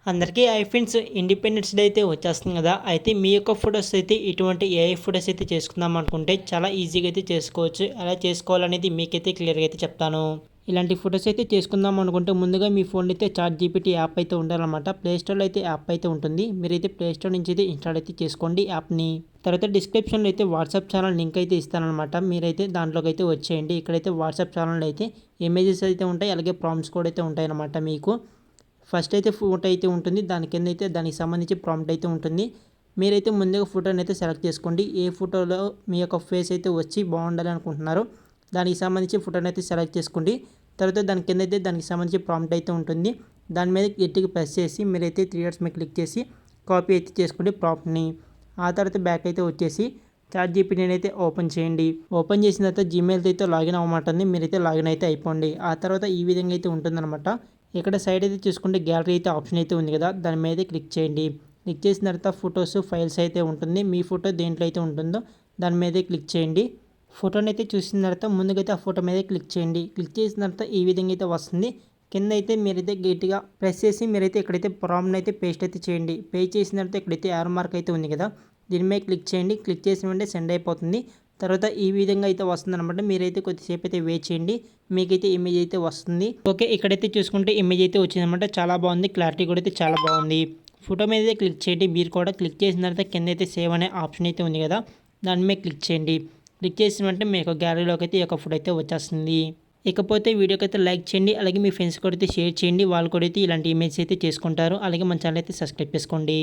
అందరికీ friends independence day అయితే వచ్చేస్తుంది కదా. అయితే మీ యొక్క ఫొటోస్ అయితే ఇటువంటి ఏఐ ఫొటోస్ అయితే చేసుకుందాం అనుకుంటే చాలా ఈజీగా అయితే చేసుకోవచ్చు. ఎలా చేసుకోవాలనేది మీకైతే క్లియర్గా అయితే చెప్తాను. ఇలాంటి ఫొటోస్ అయితే చేసుకుందాం అనుకుంటే ముందుగా మీ ఫోన్ అయితే చాట్ జీపీటీ యాప్ అయితే ఉండాలన్నమాట. ప్లేస్టోర్లో అయితే యాప్ అయితే ఉంటుంది. మీరైతే ప్లేస్టోర్ నుంచి అయితే ఇన్స్టాల్ అయితే చేసుకోండి యాప్ని. తర్వాత డిస్క్రిప్షన్లో అయితే వాట్సాప్ ఛానల్ లింక్ అయితే ఇస్తానమాట. మీరైతే దాంట్లోకి అయితే వచ్చేయండి. ఇక్కడైతే వాట్సాప్ ఛానల్ అయితే ఇమేజెస్ అయితే ఉంటాయి, అలాగే ప్రాంప్ట్స్ కూడా అయితే ఉంటాయన్నమాట. మీకు ఫస్ట్ అయితే ఫోటో అయితే ఉంటుంది, దాని కింద అయితే దానికి సంబంధించి ప్రాంప్ట్ అయితే ఉంటుంది. మీరైతే ముందుగా ఫోటోని అయితే సెలెక్ట్ చేసుకోండి. ఏ ఫోటోలో మీ యొక్క ఫేస్ అయితే వచ్చి బాగుండాలి అనుకుంటున్నారో దానికి సంబంధించి ఫోటోని అయితే సెలెక్ట్ చేసుకోండి. తర్వాత దాని కింద అయితే దానికి సంబంధించి ప్రాంప్ట్ అయితే ఉంటుంది. దాని మీద గట్టిగా ప్రెస్ చేసి మీరైతే 3 డాట్స్ మీద క్లిక్ చేసి కాపీ అయితే చేసుకోండి ప్రాంప్ట్ని. ఆ తర్వాత బ్యాక్ అయితే వచ్చేసి చాట్ జీపీటీని అయితే ఓపెన్ చేయండి. ఓపెన్ చేసిన తర్వాత జీమెయిల్ అయితే లాగిన్ అవ్వమంటుంది. మీరైతే లాగిన్ అయితే అయిపోండి. ఆ తర్వాత ఈ విధంగా అయితే ఉంటుందన్నమాట. ఇక్కడ సైడ్ అయితే చూసుకుంటే గ్యాలరీ అయితే ఆప్షన్ అయితే ఉంది కదా, దాని మీద క్లిక్ చేయండి. క్లిక్ చేసిన తర్వాత ఫొటోస్ ఫైల్స్ అయితే ఉంటుంది. మీ ఫోటో దేంట్లో అయితే ఉంటుందో దాని మీదే క్లిక్ చేయండి. ఫోటోని అయితే చూసిన తర్వాత ముందుకైతే ఆ ఫోటో మీద క్లిక్ చేయండి. క్లిక్ చేసిన తర్వాత ఈ విధంగా అయితే వస్తుంది. కింద అయితే మీరైతే గట్టిగా ప్రెస్ చేసి మీరైతే ఇక్కడైతే ప్రాంప్ట్ని అయితే పేస్ట్ అయితే చేయండి. పేస్ట్ చేసిన తర్వాత ఇక్కడైతే యారో మార్క్ అయితే ఉంది కదా, దీని మీద క్లిక్ చేయండి. క్లిక్ చేసిన వెంటనే సెండ్ అయిపోతుంది. తర్వాత ఈ విధంగా అయితే వస్తుంది అనమాట. మీరైతే కొద్దిసేపు అయితే వెయిట్ చేయండి, మీకైతే ఇమేజ్ అయితే వస్తుంది. ఓకే, ఇక్కడైతే చూసుకుంటే ఇమేజ్ అయితే వచ్చిందనమాట. చాలా బాగుంది, క్లారిటీ కూడా అయితే చాలా బాగుంది. ఫోటో మీద అయితే క్లిక్ చేయండి. మీరు కూడా క్లిక్ చేసిన తర్వాత కింద అయితే సేవ్ అనే ఆప్షన్ అయితే ఉంది కదా, దాని మీద క్లిక్ చేయండి. క్లిక్ చేసిన వెంటనే మీకు గ్యాలరీలోకి అయితే ఈ యొక్క ఫోటో అయితే వచ్చేస్తుంది. ఇకపోతే వీడియోకి అయితే లైక్ చేయండి, అలాగే మీ ఫ్రెండ్స్ కూడా అయితే షేర్ చేయండి. వాళ్ళు కూడా అయితే ఇలాంటి ఇమేజ్ అయితే చేసుకుంటారు. అలాగే మన ఛానల్ అయితే సబ్స్క్రైబ్ చేసుకోండి.